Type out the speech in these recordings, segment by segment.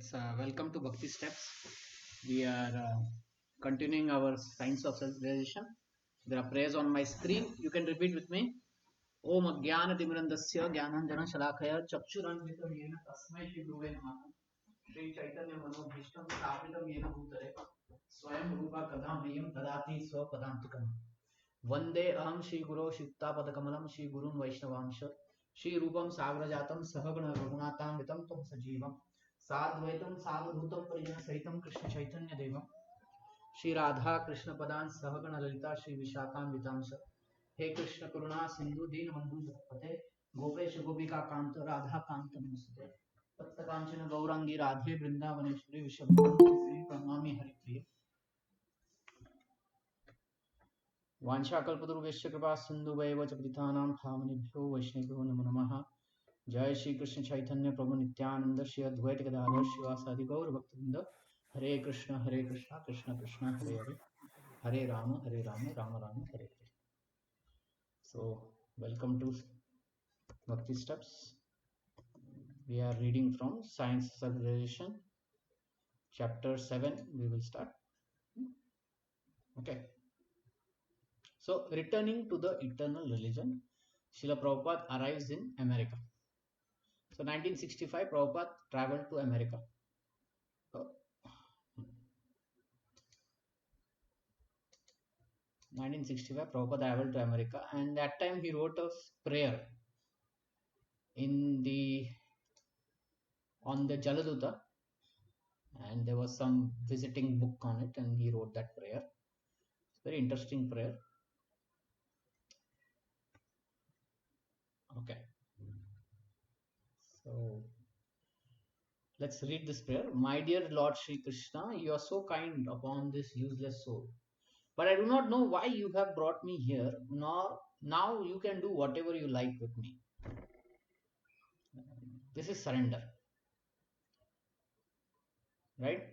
Let's welcome to Bhakti Steps. We are continuing our science of self-realization. There are prayers on my screen. You can repeat with me. Om Ajnana Timirandasya Jnananjana Shalakaya Chakshurandritam Yena Tasmai Shri Guruve Namaha Shri Chaitanya Manobhishtam Sthapitam Yena Bhutale Swayam Rupa Kadamriyam Tadati Swapadantikam Vande Aham Shri Guru Shiktapadakamlam Shri Gurun Vaishnavamsha Shri Rupam Sagrajatam Sahagana Raghunatam Vitam Tam Sajivam साद्वैतम सावधूतम परिजन सहितम कृष्ण चैतन्य देवम श्री राधा कृष्ण पदान सहगण ललिता श्री विशाखान्वितांश हे कृष्ण करुणा सिंधु दीन बंधु जगत्पते गोपेश गोपिका कांत राधा कांत नमस्ते तप्त कांचन गौरांगी राधे वृंदावनेश्वरी विशुद्धांश्री प्रणमामि हरिप्रिय वांछाकल्पतरुभ्यश्च कृपा सिन्धुभैव च पतितानां पावनेभ्यो वैष्णवेभ्यो नमो नमः जय श्री कृष्ण चैतन्य प्रभु नित्यानंद श्री अद्वैत गदाधर शिवासादि गौर भक्तवृंद हरे Krishna Krishna Krishna Hare Hare Hare Ram Ram Ram Hare Hare. So welcome to Bhakti Steps. We are reading from Science Civilization chapter 7. We will start. Okay. So returning to the eternal religion, Srila Prabhupada arrives in America. So 1965 Prabhupada traveled to America. 1965 Prabhupada traveled to America, and that time he wrote a prayer on the Jaladuta, and there was some visiting book on it, and he wrote that prayer. It's a very interesting prayer. Okay, so let's read this prayer. My dear Lord Sri Krishna, you are so kind upon this useless soul, but I do not know why you have brought me here. Now you can do whatever you like with me. This is surrender, right?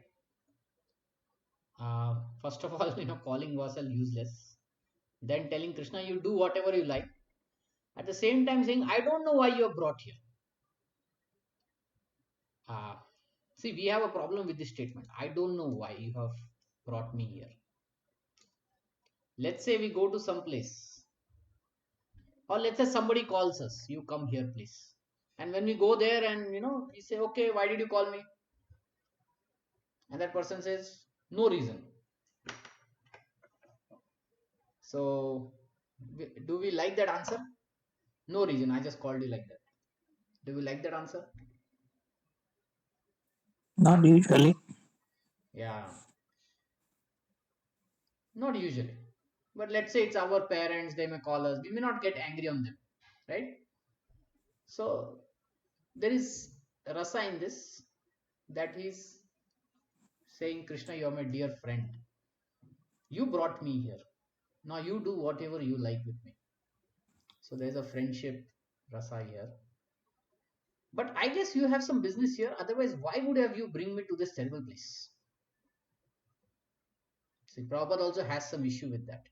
First of all, calling Vasal useless. Then telling Krishna, you do whatever you like. At the same time saying, I don't know why you are brought here. See, we have a problem with this statement. I don't know why you have brought me here. Let's say we go to some place. Or let's say somebody calls us. You come here, please. And when we go there and, we say, okay, why did you call me? And that person says, no reason. So, do we like that answer? No reason. I just called you like that. Do we like that answer? Not usually. Yeah. Not usually. But let's say it's our parents, they may call us. We may not get angry on them. Right? So, there is rasa in this, that he's saying, Krishna, you are my dear friend. You brought me here. Now you do whatever you like with me. So there's a friendship rasa here. But I guess you have some business here. Otherwise, why would have you bring me to this terrible place? See, Prabhupada also has some issue with that.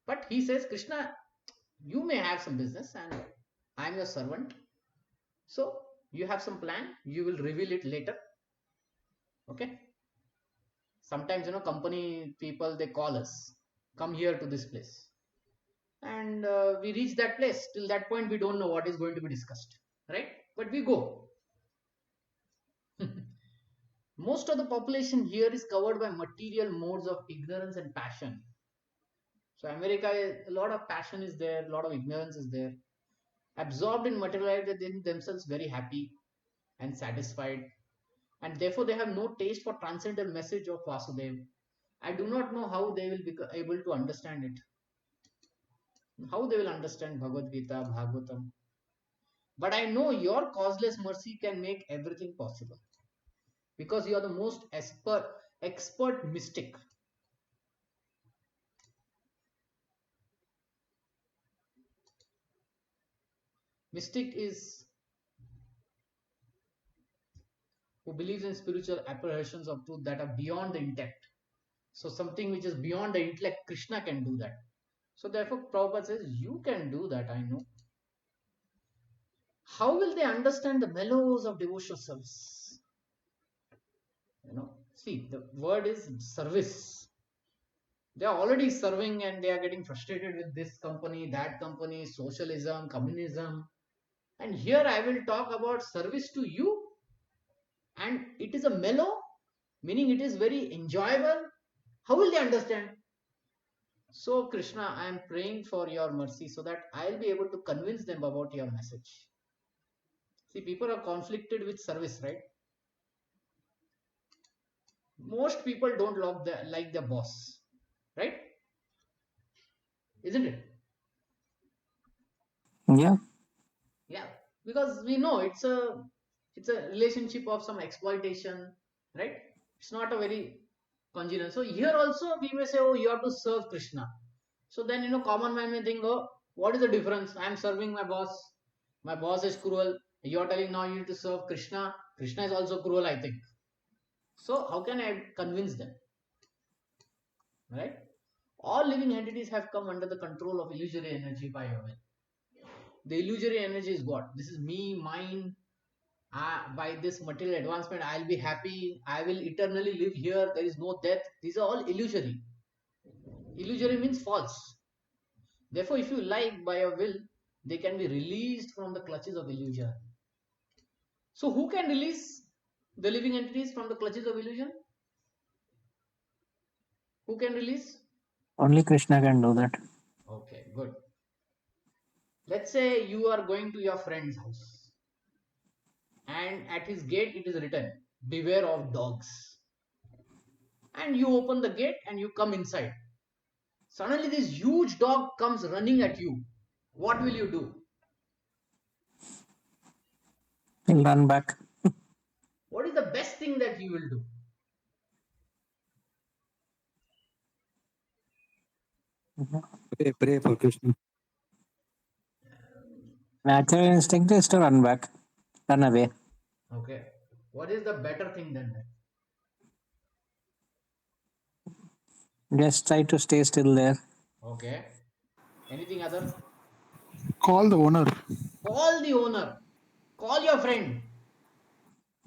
But he says, Krishna, you may have some business and I'm your servant. So you have some plan. You will reveal it later. Okay. Sometimes, company people, they call us, come here to this place. And we reach that place. Till that point, we don't know what is going to be discussed. Right? But we go. Most of the population here is covered by material modes of ignorance and passion. So America, a lot of passion is there, a lot of ignorance is there. Absorbed in material life, they themselves very happy and satisfied, and therefore they have no taste for transcendental message of Vasudev. I do not know how they will be able to understand it. How they will understand Bhagavad Gita, Bhagavatam. But I know your causeless mercy can make everything possible, because you are the most expert mystic. Mystic is who believes in spiritual apprehensions of truth that are beyond the intellect. So something which is beyond the intellect, Krishna can do that. So therefore Prabhupada says, you can do that, I know. How will they understand the mellows of devotional service? See, the word is service. They are already serving and they are getting frustrated with this company, that company, socialism, communism. And here I will talk about service to you, and it is a mellow, meaning it is very enjoyable. How will they understand? So, Krishna, I am praying for your mercy so that I'll be able to convince them about your message. See, people are conflicted with service, right? Most people don't like their boss, right? Isn't it? Yeah. Yeah, because we know it's a relationship of some exploitation, right? It's not a very congenial. So here also we may say, oh, you have to serve Krishna. So then common man may think, oh, what is the difference? I am serving my boss. My boss is cruel. You are telling now you need to serve Krishna. Krishna is also cruel, I think. So how can I convince them, right? All living entities have come under the control of illusory energy by your will. The illusory energy is what? This is me, mine. By this material advancement, I'll be happy. I will eternally live here. There is no death. These are all illusory. Illusory means false. Therefore, if you like, by your will, they can be released from the clutches of illusion. So, who can release the living entities from the clutches of illusion? Who can release? Only Krishna can do that. Okay, good. Let's say you are going to your friend's house, and at his gate it is written, "Beware of dogs." And you open the gate and you come inside. Suddenly, this huge dog comes running at you. What will you do? He'll run back. What is the best thing that you will do? Pray for Krishna. Natural instinct is to run back, run away. Okay. What is the better thing than that? Just try to stay still there. Okay. Anything other? Call the owner. Call the owner. Call your friend.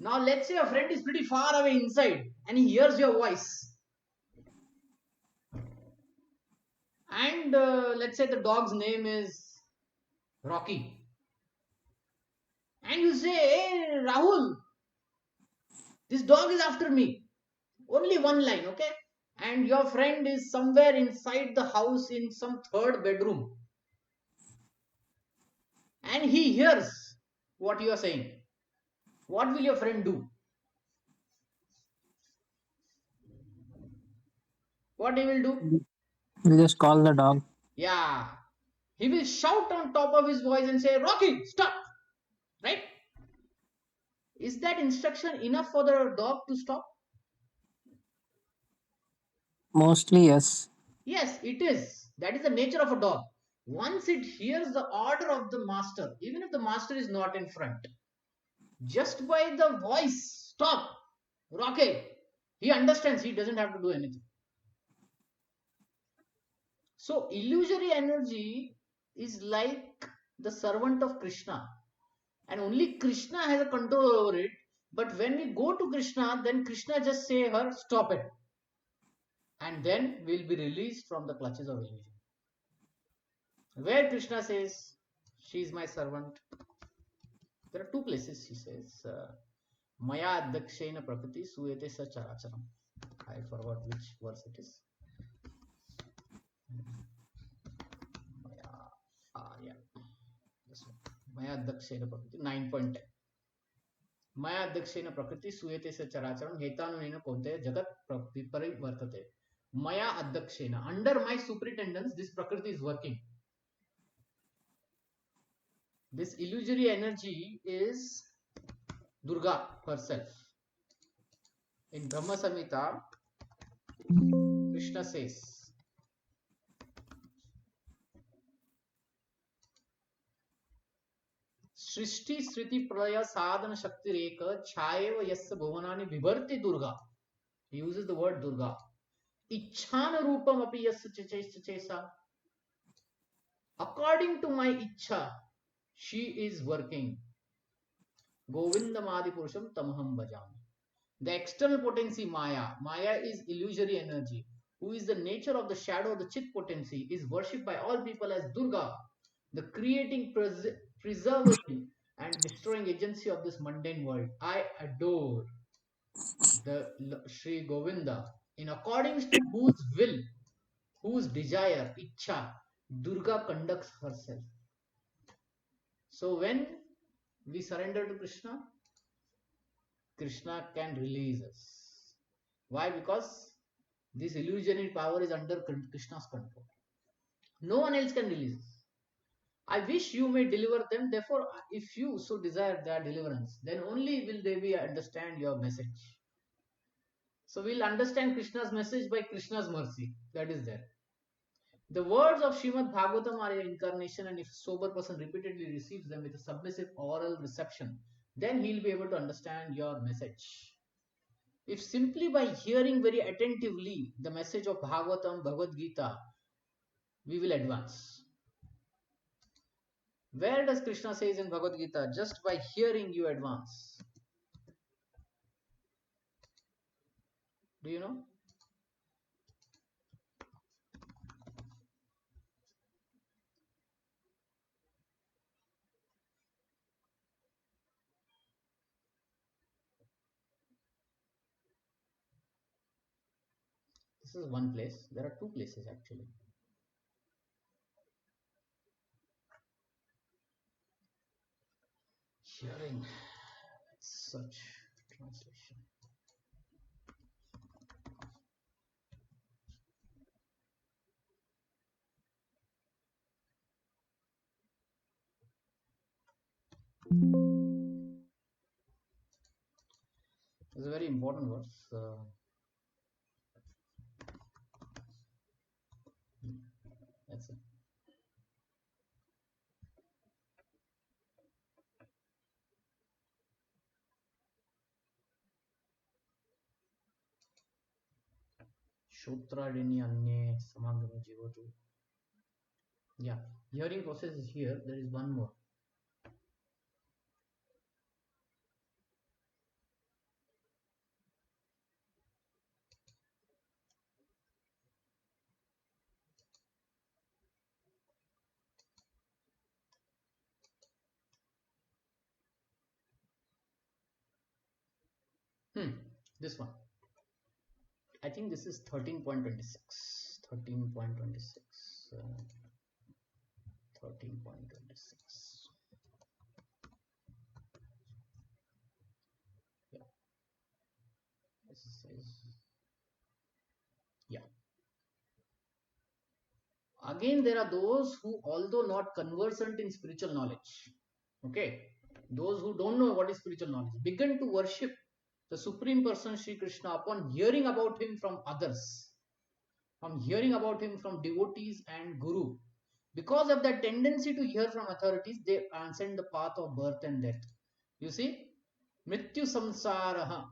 Now, let's say your friend is pretty far away inside and he hears your voice. And let's say the dog's name is Rocky. And you say, hey, Rahul, this dog is after me. Only one line, okay? And your friend is somewhere inside the house in some third bedroom. And he hears what you are saying. What will your friend do? What he will do? You just call the dog. Yeah. He will shout on top of his voice and say, Rocky, stop. Right? Is that instruction enough for the dog to stop? Mostly, yes. Yes, it is. That is the nature of a dog. Once it hears the order of the master, even if the master is not in front, just by the voice, stop, Rocky, he understands, he doesn't have to do anything. So, illusory energy is like the servant of Krishna, and only Krishna has a control over it. But when we go to Krishna, then Krishna just say her, stop it, and then we'll be released from the clutches of illusion. Where Krishna says, she is my servant. There are two places he says, Maya Adakshena Prakriti Suyate Sacharacharam. I forgot which verse it is. Maya, yeah, this one. Maya Adakshena Prakriti 9.10. Maya Adakshena Prakriti Suyate Sacharacharam Hetanunena Konte Jagat Parivartate. Maya Adakshena. Under my superintendence, this Prakriti is working. This illusory energy is Durga herself. In Brahma Samhita, Krishna says, Srishti Sriti Pralaya Sadhana Shakti Reka Chayeva Yassa Bhuvanani Vibharti Durga. He uses the word Durga. Ichhana Rupam Api Yassa Chesa. According to my Ichha, she is working. Govindam Adi Purusham Tamaham Bhajami. The external potency Maya. Maya is illusory energy, who is the nature of the shadow of the Chit potency, is worshipped by all people as Durga, the creating, preserving, and destroying agency of this mundane world. I adore the Sri Govinda, in accordance to whose will, whose desire, Icha, Durga conducts herself. So when we surrender to Krishna, Krishna can release us. Why? Because this illusionary power is under Krishna's control. No one else can release us. I wish you may deliver them. Therefore, if you so desire their deliverance, then only will they be understand your message. So we'll understand Krishna's message by Krishna's mercy. That is there. The words of Srimad Bhagavatam are an incarnation, and if a sober person repeatedly receives them with a submissive oral reception, then he'll be able to understand your message. If simply by hearing very attentively the message of Bhagavatam, Bhagavad Gita, we will advance. Where does Krishna says in Bhagavad Gita, just by hearing you advance? Do you know? This is one place. There are two places actually. Hearing. Such translation. It's a very important verse. That's it. Shotradini Anye Samagama Jivatu. Yeah, hearing process is here. There is one more. This one. I think this is 13.26. 13.26. 13.26. Yeah. This is, yeah. Again, there are those who, although not conversant in spiritual knowledge, okay, those who don't know what is spiritual knowledge, begin to worship the Supreme Person Sri Krishna upon hearing about him from others, from hearing about him from devotees and Guru. Because of that tendency to hear from authorities, they ascend the path of birth and death. You see, Mrityu Samsaraha.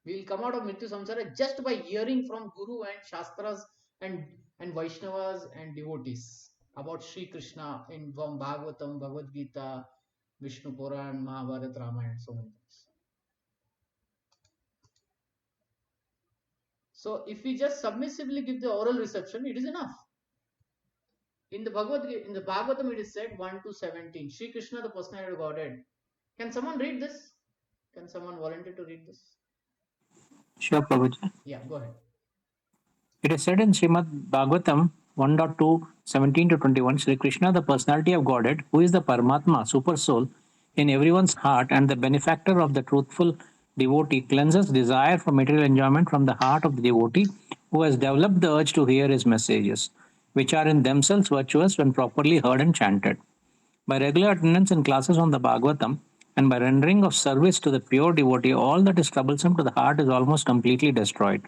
We will come out of Mrityu Samsara just by hearing from Guru and Shastras and Vaishnavas and devotees about Sri Krishna in from Bhagavatam, Bhagavad Gita, Vishnu Puran, Mahabharata, Ramayana, and so many things. So if we just submissively give the oral reception, it is enough. In the Bhagavatam, it is said 1 to 17. Sri Krishna, the personality of Godhead. Can someone read this? Can someone volunteer to read this? Sure, Prabhuji. Yeah, go ahead. It is said in Srimad Bhagavatam 1.2, 17 to 21, Sri Krishna, the personality of Godhead, who is the Paramatma, super soul, in everyone's heart and the benefactor of the truthful devotee, cleanses desire for material enjoyment from the heart of the devotee who has developed the urge to hear his messages, which are in themselves virtuous when properly heard and chanted. By regular attendance in classes on the Bhagavatam and by rendering of service to the pure devotee, all that is troublesome to the heart is almost completely destroyed.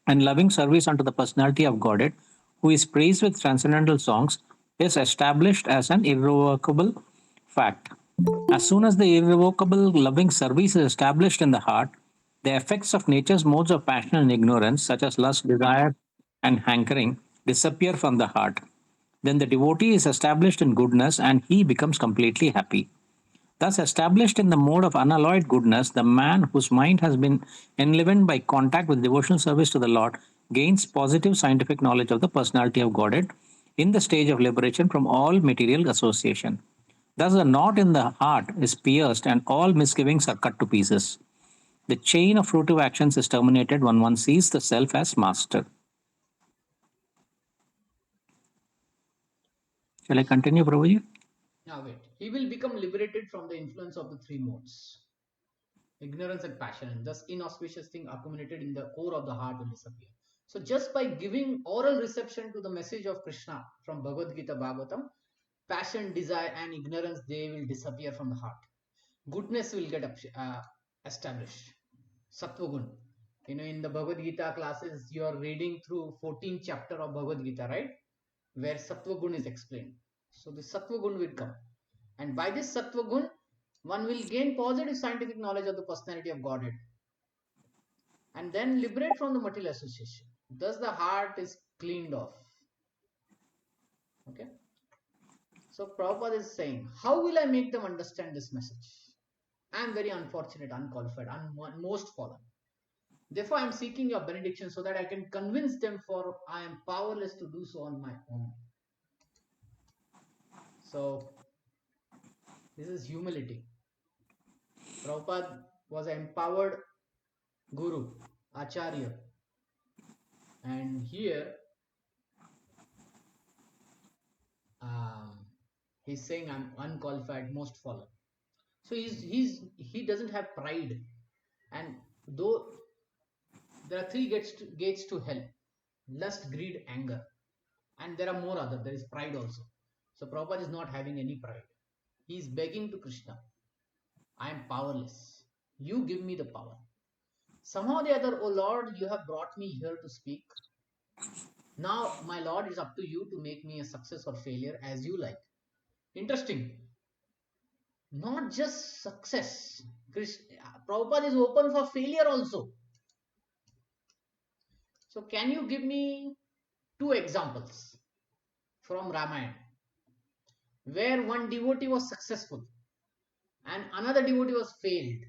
And loving service unto the personality of Godhead, who is praised with transcendental songs, is established as an irrevocable fact. As soon as the irrevocable loving service is established in the heart, the effects of nature's modes of passion and ignorance, such as lust, desire, and hankering, disappear from the heart. Then the devotee is established in goodness and he becomes completely happy. Thus, established in the mode of unalloyed goodness, the man whose mind has been enlivened by contact with devotional service to the Lord gains positive scientific knowledge of the personality of Godhead in the stage of liberation from all material association. Thus, the knot in the heart is pierced and all misgivings are cut to pieces. The chain of fruitive actions is terminated when one sees the self as master. Shall I continue, Prabhuji? Now wait. He will become liberated from the influence of the three modes. Ignorance and passion, and thus inauspicious thing accumulated in the core of the heart will disappear. So just by giving oral reception to the message of Krishna from Bhagavad Gita Bhagavatam, passion, desire, and ignorance, they will disappear from the heart. Goodness will get established. Sattva gun. In the Bhagavad Gita classes, you are reading through 14th chapter of Bhagavad Gita, right? Where Sattva gun is explained. So the Sattva gun will come. And by this Sattva gun, one will gain positive scientific knowledge of the personality of Godhead and then liberate from the material association. Thus the heart is cleaned off. Okay. So Prabhupada is saying, how will I make them understand this message? I am very unfortunate, unqualified, most fallen. Therefore, I am seeking your benediction so that I can convince them, for I am powerless to do so on my own. So, this is humility. Prabhupada was an empowered guru, acharya. And here, he's saying, I'm unqualified, most fallen. So he doesn't have pride. And though there are three gates to hell: lust, greed, anger. And there are more other. There is pride also. So Prabhupada is not having any pride. He is begging to Krishna, I am powerless. You give me the power. Somehow or the other, O Lord, you have brought me here to speak. Now, my Lord, it's up to you to make me a success or failure as you like. Interesting. Not just success. Prabhupada is open for failure also. So, can you give me two examples from Ramayana where one devotee was successful and another devotee was failed?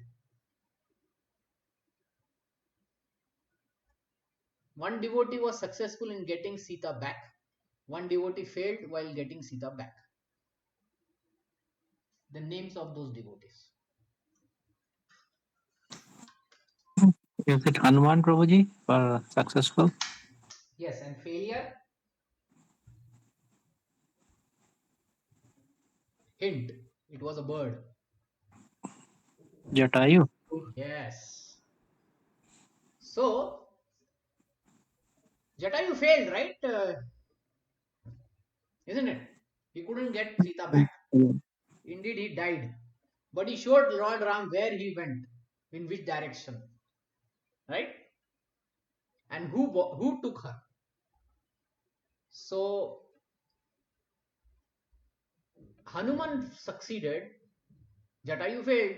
One devotee was successful in getting Sita back. One devotee failed while getting Sita back. The names of those devotees. Is it Hanuman, Prabhuji, for successful? Yes, and failure? Hint, it was a bird. Jatayu? Yes. So, Jatayu failed, right? Isn't it? He couldn't get Sita back. Indeed, he died. But he showed Lord Ram where he went, in which direction. Right? And who took her. So, Hanuman succeeded, Jatayu failed.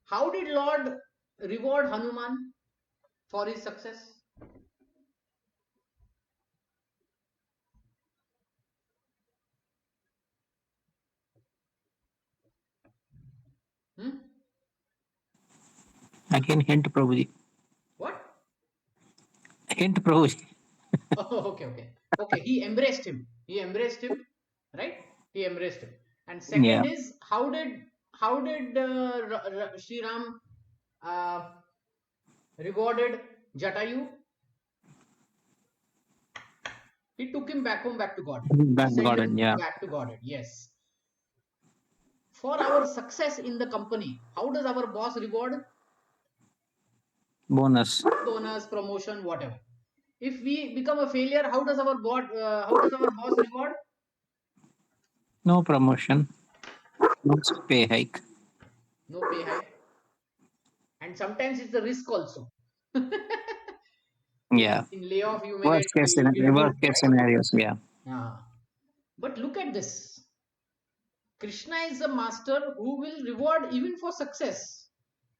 How did Lord reward Hanuman for his success? Hmm? Again, hint, Prabhuji. What? Hint, Prabhuji. Oh, okay. He embraced him. Right? He embraced him. And second Yeah. is, how did Sri Ram uh, rewarded Jatayu? He took him back home, back to God. He Back sent got it, him yeah. back to God. Yes. For our success in the company, how does our boss reward? Bonus. Bonus, promotion, whatever. If we become a failure, how does our boss reward? No promotion. No pay hike. No pay hike. And sometimes it's the risk also. Yeah. In layoff, you may get Worst case, removed, worst case right? scenarios, yeah. But look at this. Krishna is a master who will reward even for success.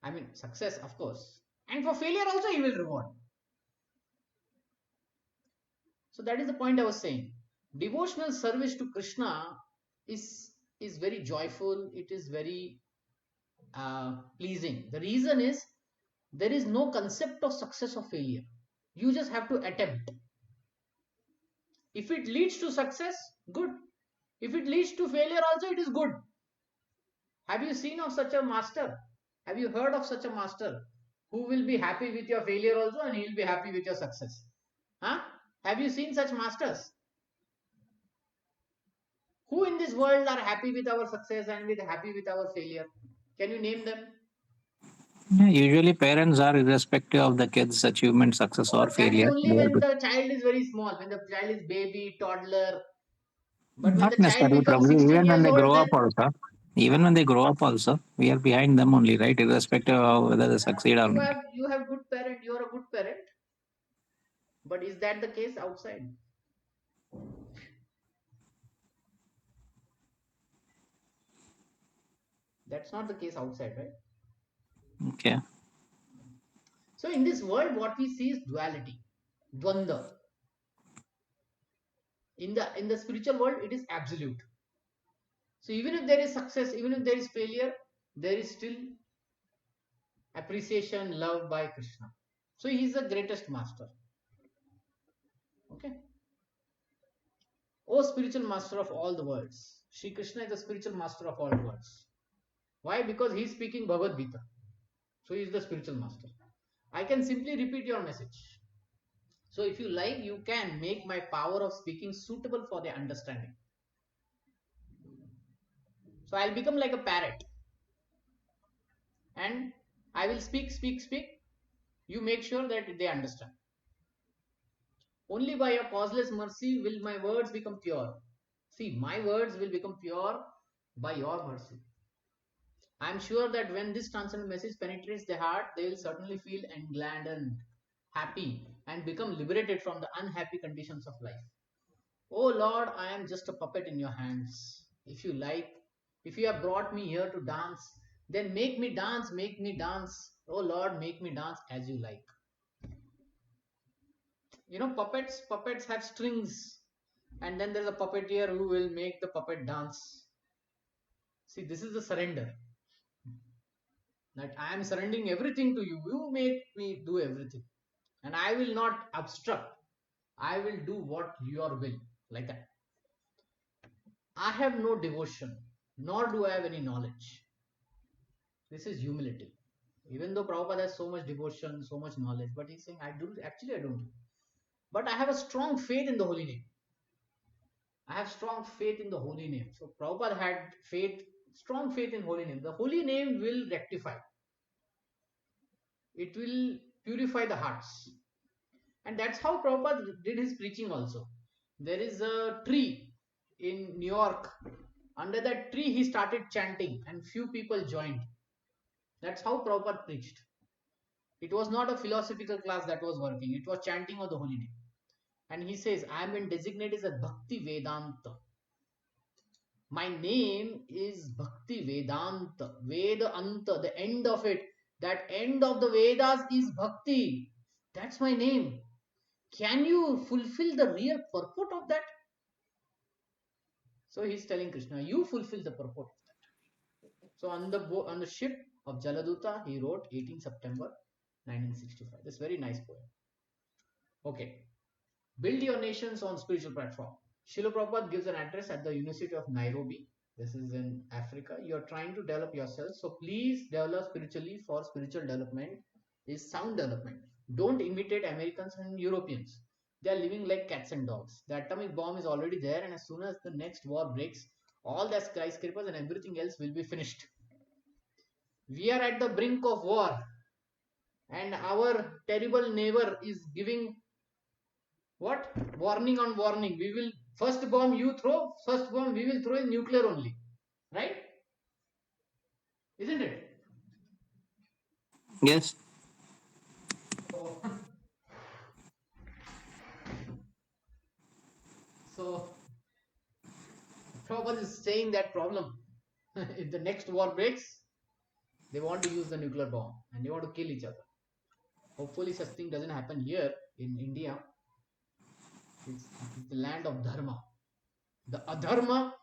I mean, success, of course. And for failure also, he will reward. So that is the point I was saying. Devotional service to Krishna is is very joyful, it is very pleasing. The reason is there is no concept of success or failure. You just have to attempt. If it leads to success, good. If it leads to failure also, it is good. Have you seen of such a master? Have you heard of such a master who will be happy with your failure also and he will be happy with your success? Huh? Have you seen such masters? Who in this world are happy with our success and with happy with our failure? Can you name them? Yeah, usually parents are irrespective of the kids' achievement, success Oh, or but that is failure. only They are when good. the child is very small, when the child is baby, toddler. But when Not the child necessarily, becomes probably 16 even when years they old, grow up then also. Even when they grow up also, we are behind them only, right? Irrespective of whether they succeed or not. you have good parent, you are a good parent. But is that the case outside? That's not the case outside, right? Okay. So in this world, what we see is duality, dvanda. In the spiritual world, it is absolute. So even if there is success, even if there is failure, there is still appreciation, love by Krishna. So he is the greatest master. Okay. Oh, spiritual master of all the worlds. Sri Krishna is the spiritual master of all the worlds. Why? Because he is speaking Bhagavad Gita. So he is the spiritual master. I can simply repeat your message. So if you like, you can make my power of speaking suitable for their understanding. So I'll become like a parrot and I will speak, speak, speak. You make sure that they understand. Only by your causeless mercy will my words become pure. See, my words will become pure by your mercy. I am sure that when this transcendental message penetrates the heart, they will certainly feel engladdened, happy, and become liberated from the unhappy conditions of life. Oh Lord, I am just a puppet in your hands. If you like, if you have brought me here to dance, then make me dance, make me dance. Oh Lord, make me dance as you like. You know, puppets have strings, and then there's a puppeteer who will make the puppet dance. See, this is the surrender. That I am surrendering everything to you. You make me do everything. And I will not obstruct. I will do what your will. Like that. I have no devotion, nor do I have any knowledge. This is humility. Even though Prabhupada has so much devotion, so much knowledge, but he's saying, I don't. But I have a strong faith in the holy name. I have strong faith in the holy name. So Prabhupada had faith, strong faith in holy name. The holy name will rectify. It will purify the hearts. And that's how Prabhupada did his preaching also. There is a tree in New York. Under that tree, he started chanting, and few people joined. That's how Prabhupada preached. It was not a philosophical class that was working, it was chanting of the holy name. And he says, I am been designated as Bhakti Vedanta. My name is Bhakti Vedanta. Vedanta, the end of it. That end of the Vedas is Bhakti. That's my name. Can you fulfill the real purport of that? So he's telling Krishna, you fulfill the purport of that. So on the ship of Jaladuta, he wrote 18 September 1965. This very nice poem. Okay. Build your nations on spiritual platform. Srila Prabhupada gives an address at the University of Nairobi. This is in Africa. You're trying to develop yourself. So please develop spiritually, for spiritual development is sound development. Don't imitate Americans and Europeans. They are living like cats and dogs. The atomic bomb is already there, and as soon as the next war breaks, all the skyscrapers and everything else will be finished. We are at the brink of war, and our terrible neighbor is giving what? Warning on warning. We will first bomb you throw, first bomb we will throw in nuclear only. Right? Isn't it? Yes. So, so Prabhupada is saying that problem. If the next war breaks, they want to use the nuclear bomb and they want to kill each other. Hopefully, such thing doesn't happen here in India. It's the land of dharma. The adharma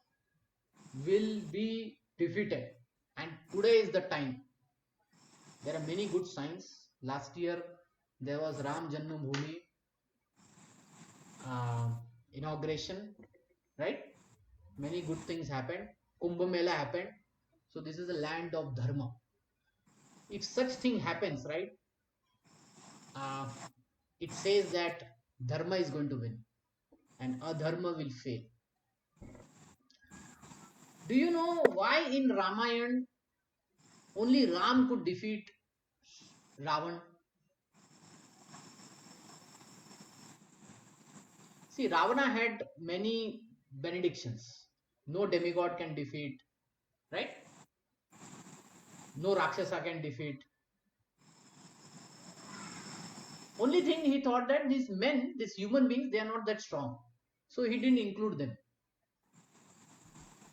will be defeated. And today is the time. There are many good signs. Last year there was Ram Janmabhoomi inauguration, right? Many good things happened. Kumbh Mela happened. So this is the land of dharma. If such thing happens, right, uh, it says that dharma is going to win and adharma will fail. Do you know why in Ramayana only Ram could defeat Ravan? See, Ravana had many benedictions. No demigod can defeat, right? No Rakshasa can defeat. Only thing he thought that these men, these human beings, they are not that strong. So he didn't include them.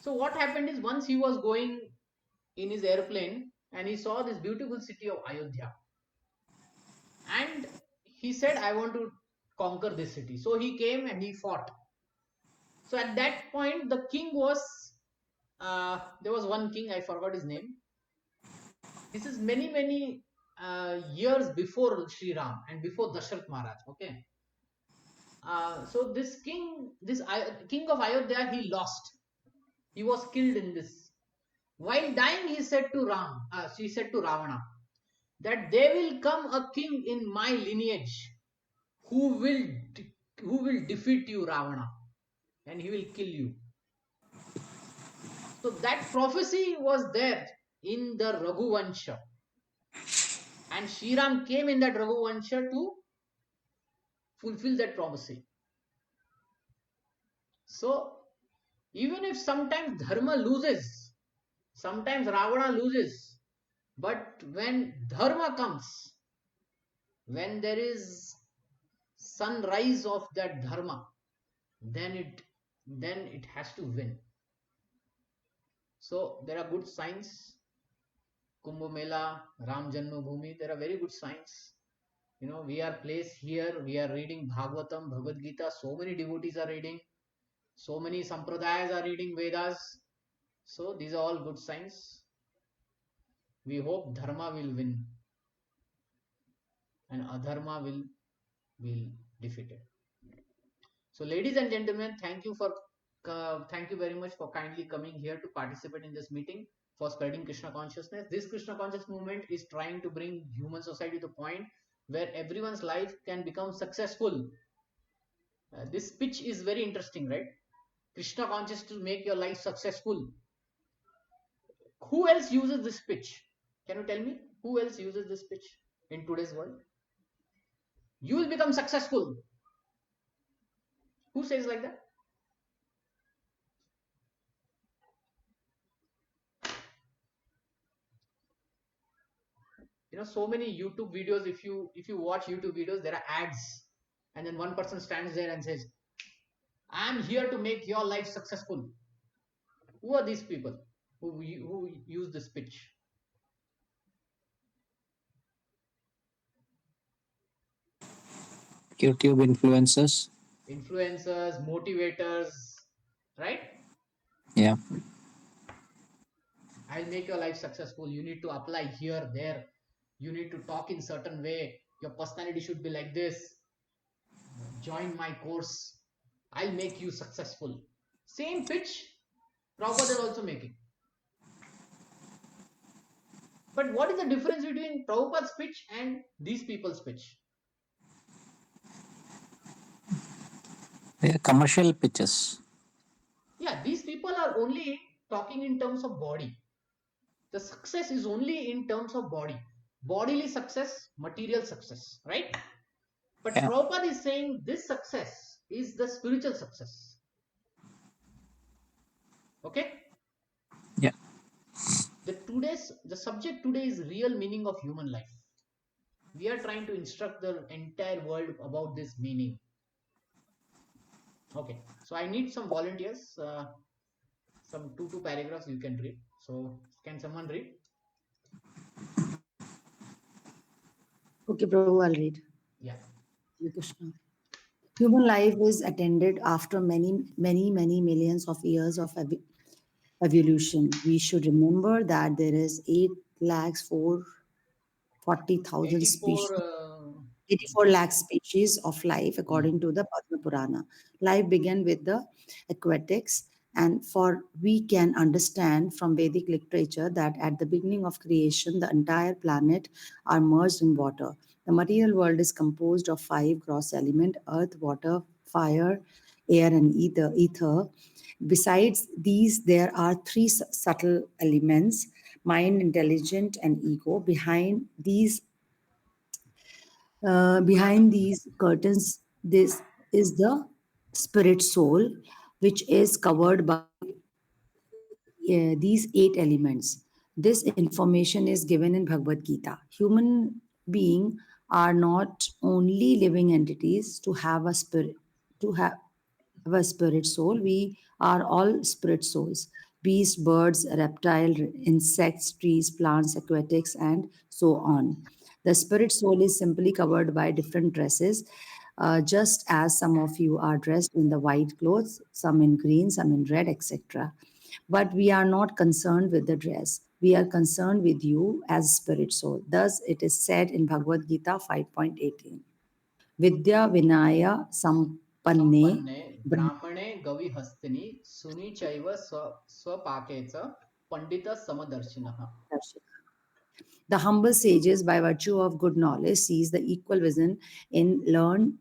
So what happened is once he was going in his airplane and he saw this beautiful city of Ayodhya. And he said, I want to conquer this city. So he came and he fought. So at that point, the king was, there was one king, I forgot his name. This is many years before Sri Ram and before Dashrath Maharaj. Okay. So this king of Ayodhya, he lost. He was killed in this. While dying, he said to Ravana, that there will come a king in my lineage who will defeat you, Ravana, and he will kill you. So that prophecy was there in the Raghuvansha, and Shriram came in that Raghuvansha to fulfill that prophecy. So even if sometimes dharma loses, sometimes Ravana loses, but when dharma comes, when there is sunrise of that dharma, then it has to win. So there are good signs. Kumbh Mela, Ram Janmabhoomi, there are very good signs. You know, we are placed here, we are reading Bhagavatam, Bhagavad Gita, so many devotees are reading, so many sampradayas are reading Vedas. So these are all good signs. We hope dharma will win and adharma will be defeated. So ladies and gentlemen, thank you very much for kindly coming here to participate in this meeting for spreading Krishna consciousness. This Krishna conscious movement is trying to bring human society to the point where everyone's life can become successful. This pitch is very interesting, right? Krishna conscious to make your life successful. Who else uses this pitch? Can you tell me who else uses this pitch in today's world? You will become successful. Who says like that? You know, so many YouTube videos, if you watch YouTube videos, there are ads, and then one person stands there and says, I am here to make your life successful. Who are these people who use this pitch? YouTube influencers. Influencers, motivators, right? Yeah. I'll make your life successful. You need to apply here, there. You need to talk in certain way. Your personality should be like this. Join my course. I'll make you successful. Same pitch Prabhupada is also making. But what is the difference between Prabhupada's pitch and these people's pitch? They are commercial pitches. Yeah, these people are only talking in terms of body. The success is only in terms of body. Bodily success, material success, right? But Yeah. Prabhupada is saying this success is the spiritual success. Okay? Yeah. The subject today is real meaning of human life. We are trying to instruct the entire world about this meaning. Okay, so I need some volunteers. Some two paragraphs you can read. So can someone read? Okay, Prabhu, I'll read. Yeah. Hare Krishna. Human life is attended after many millions of years of evolution. We should remember that there is 8,440,000 84 species, 84 lakh species of life mm, according to the Padma Purana. Life began with the aquatics, and for we can understand from Vedic literature that at the beginning of creation, the entire planet are merged in water. The material world is composed of five gross elements: earth, water, fire, air, and ether. Besides these, there are three subtle elements: mind, intelligence, and ego. Behind these curtains, this is the spirit soul, which is covered by these eight elements. This information is given in Bhagavad Gita. Human beings are not only living entities to have a spirit, to have a spirit soul. We are all spirit souls: beasts, birds, reptile, insects, trees, plants, aquatics, and so on. The spirit soul is simply covered by different dresses, just as some of you are dressed in the white clothes, some in green, some in red, etc. But we are not concerned with the dress. We are concerned with you as spirit soul. Thus, it is said in Bhagavad Gita 5.18. Vidya Vinaya Sampanne संपन्ने ब्राह्मणे गविहस्तिनि सुनि चैव स्वपाके च पंडित समदर्शिनः. The humble sages, by virtue of good knowledge, sees the equal vision in learned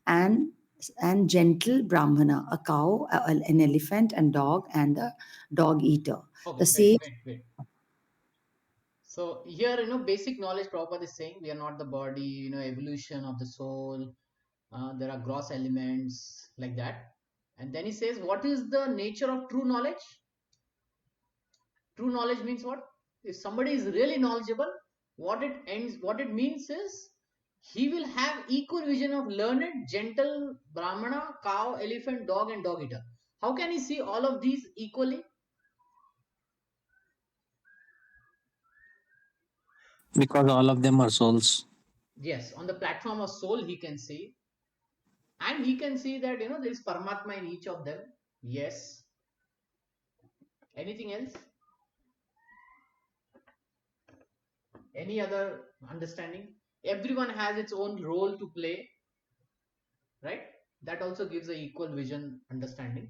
and and gentle Brahmana, a cow, an elephant, and dog, and the dog eater. Okay, The sage. wait. So here, basic knowledge Prabhupada is saying we are not the body, evolution of the soul. There are gross elements like that. And then he says, what is the nature of true knowledge? True knowledge means what? If somebody is really knowledgeable, what it means is he will have equal vision of learned, gentle, brahmana, cow, elephant, dog, and dog eater. How can he see all of these equally? Because all of them are souls. Yes, on the platform of soul he can see, and he can see that there is Paramatma in each of them. Yes. Anything else? Any other understanding? Everyone has its own role to play, right? That also gives a equal vision understanding.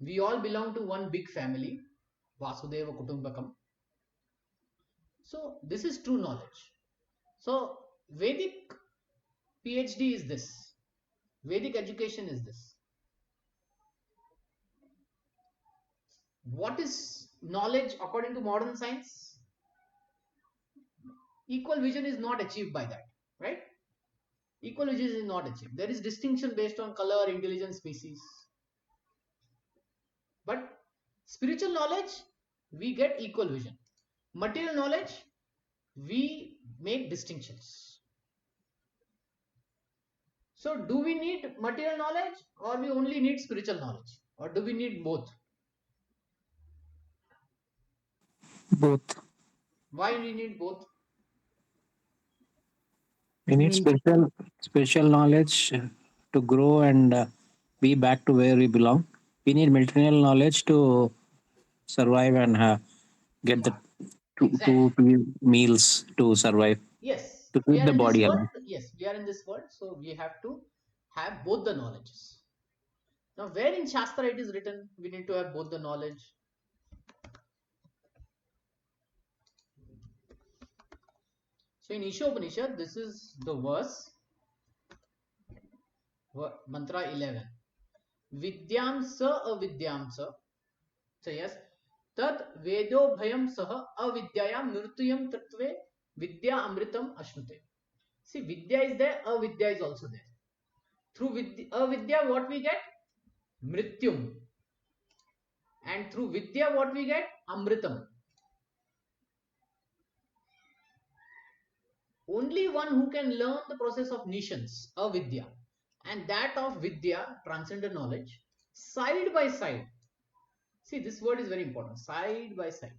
We all belong to one big family, Vasudeva Kutumbakam. So this is true knowledge. So Vedic PhD is this. Vedic education is this. What is knowledge according to modern science? Equal vision is not achieved by that, right? Equal vision is not achieved. There is distinction based on color, intelligence, species. But spiritual knowledge, we get equal vision. Material knowledge, we make distinctions. So do we need material knowledge, or we only need spiritual knowledge, or do we need both? Both. Why we need both? We To need maintain. spiritual knowledge to grow and be back to where we belong. We need material knowledge to survive and get the Yeah, two exactly. meals to survive, Yes, to we keep are the in this body world. alive. Yes, we are in this world, so we have to have both the knowledges. Now, where in Shastra it is written we need to have both the knowledge? So in Ishopanishad, this is the verse, mantra 11. Vidyam sa avidyam sa. So yes, tat vedo bhayam saha avidyayam nirtuyam tattve vidya amritam ashnute. See, vidya is there, avidya is also there. Through avidya, what we get? Mrityum. And through vidya, what we get? Amritam. Only one who can learn the process of nishanas, avidya, and that of vidya, transcendent knowledge, side by side. See, this word is very important. Side by side.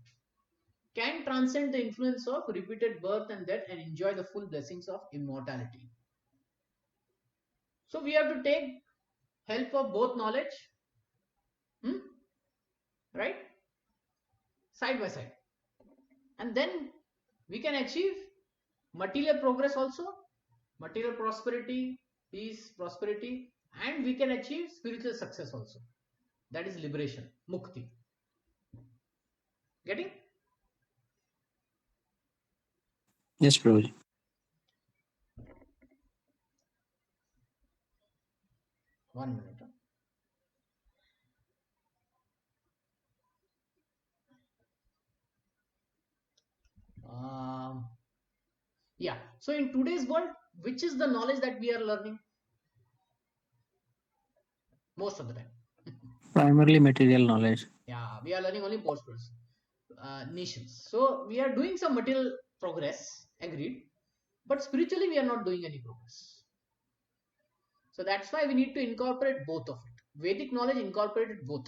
Can transcend the influence of repeated birth and death and enjoy the full blessings of immortality. So we have to take help of both knowledge Right? Side by side. And then we can achieve material progress also, material prosperity, peace, prosperity, and we can achieve spiritual success also. That is liberation, mukti. Getting? Yes, Prabhuji. One minute. Yeah. So in today's world, which is the knowledge that we are learning most of the time? Primarily material knowledge. Yeah, we are learning only posters, nations. So we are doing some material progress, agreed. But spiritually, we are not doing any progress. So that's why we need to incorporate both of it. Vedic knowledge incorporated both.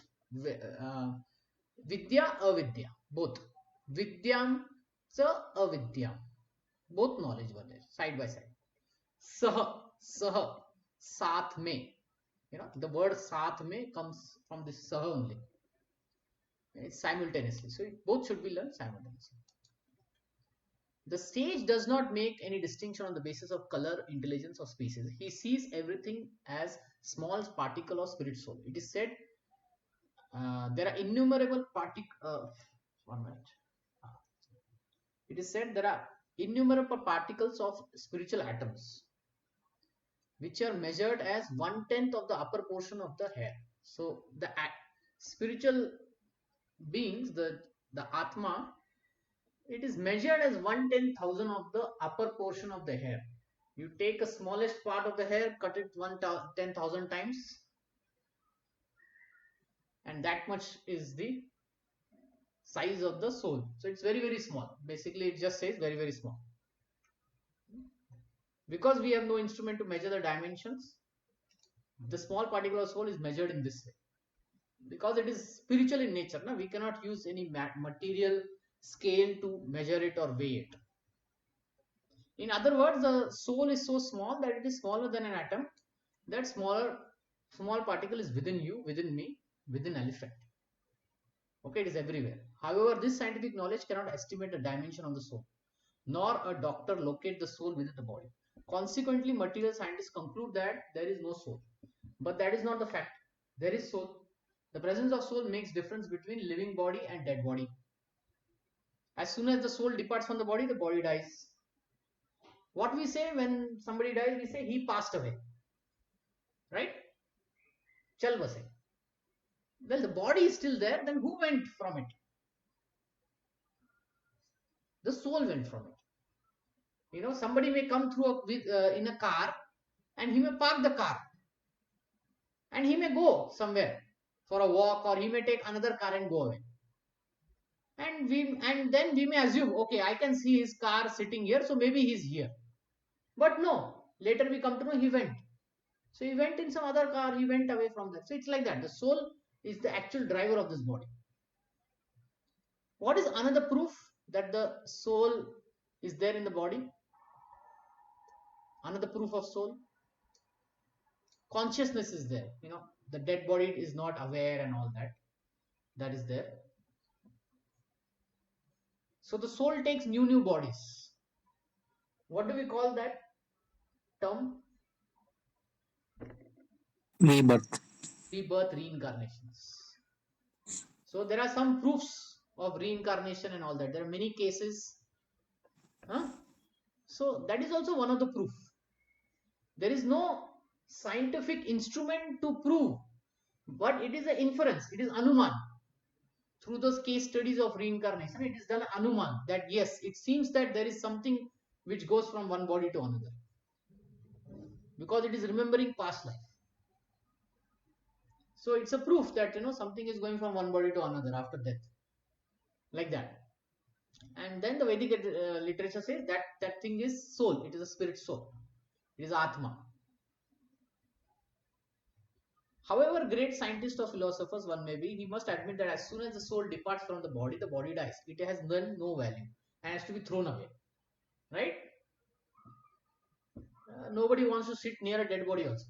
Vidya, avidya, both. Vidyam, sa avidyam. Both knowledge were there, side by side. Sah, saath mein. The word saath mein comes from this sah only. It's simultaneously. So both should be learned simultaneously. The sage does not make any distinction on the basis of color, intelligence, or species. He sees everything as small particle or spirit soul. It is said there are innumerable particles. One minute. It is said there are innumerable particles of spiritual atoms, which are measured as 1/10 of the upper portion of the hair. So the spiritual beings, the Atma, it is measured as 1/10,000 of the upper portion of the hair. You take a smallest part of the hair, cut it 10,000 times, and that much is the size of the soul. So it's very, very small. Basically, it just says very, very small. Because we have no instrument to measure the dimensions, the small particle of soul is measured in this way. Because it is spiritual in nature, we cannot use any material scale to measure it or weigh it. In other words, the soul is so small that it is smaller than an atom. That small particle is within you, within me, within elephant. Okay, it is everywhere. However, this scientific knowledge cannot estimate the dimension of the soul, nor a doctor locate the soul within the body. Consequently, material scientists conclude that there is no soul. But that is not the fact. There is soul. The presence of soul makes difference between living body and dead body. As soon as the soul departs from the body dies. What we say when somebody dies, we say he passed away. Right? Chal base. Well, the body is still there, then who went from it? The soul went from it. Somebody may come through in a car and he may park the car and he may go somewhere for a walk, or he may take another car and go away. And then we may assume, okay, I can see his car sitting here, so maybe he's here. But no, later we come to know he went. So he went in some other car, he went away from that. So it's like that. The soul is the actual driver of this body. What is another proof that the soul is there in the body? Another proof of soul? Consciousness is there. The dead body is not aware and all that. That is there. So the soul takes new bodies. What do we call that term? Rebirth. Rebirth, reincarnations. So there are some proofs of reincarnation and all that. There are many cases. So that is also one of the proof. There is no scientific instrument to prove, but it is an inference. It is anuman. Through those case studies of reincarnation, it is done anuman that yes, it seems that there is something which goes from one body to another, because it is remembering past life. So it's a proof that something is going from one body to another after death, like that. And then the Vedic literature says that thing is soul. It is a spirit soul. It is Atma. However great scientist or philosophers one may be, he must admit that as soon as the soul departs from the body dies. It has no value and has to be thrown away. Right? Nobody wants to sit near a dead body also.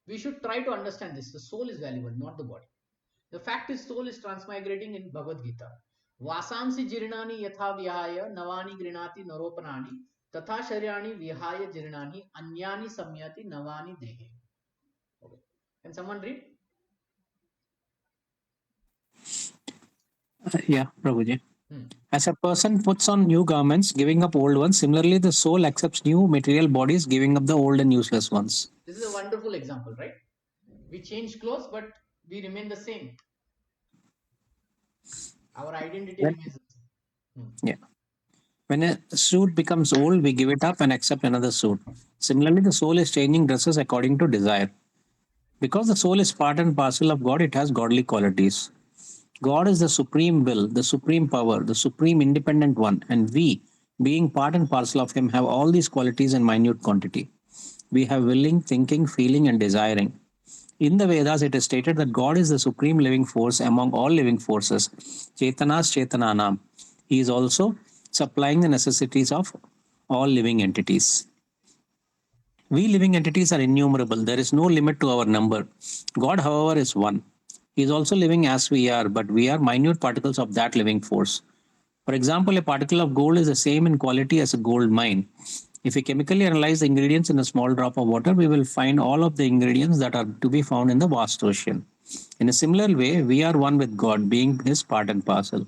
We should try to understand this. The soul is valuable, not the body. The fact is, soul is transmigrating in Bhagavad Gita. Vasamsi jirnani yatha vihaya navani grinati naropanani tatha sharyani vihaya jirnani anyani samyati navani dehe. Okay. Can someone read? Yeah, Prabhuji. As a person puts on new garments, giving up old ones, similarly the soul accepts new material bodies, giving up the old and useless ones. This is a wonderful example, right? We change clothes, but we remain the same. Our identity remains the same. Yeah. When a suit becomes old, we give it up and accept another suit. Similarly, the soul is changing dresses according to desire. Because the soul is part and parcel of God, it has godly qualities. God is the supreme will, the supreme power, the supreme independent one, and we, being part and parcel of Him, have all these qualities in minute quantity. We have willing, thinking, feeling, and desiring. In the Vedas, it is stated that God is the supreme living force among all living forces, Chetanas Chetananam. He is also supplying the necessities of all living entities. We living entities are innumerable. There is no limit to our number. God, however, is one. He is also living as we are, but we are minute particles of that living force. For example, a particle of gold is the same in quality as a gold mine. If we chemically analyze the ingredients in a small drop of water, we will find all of the ingredients that are to be found in the vast ocean. In a similar way, we are one with God, being His part and parcel.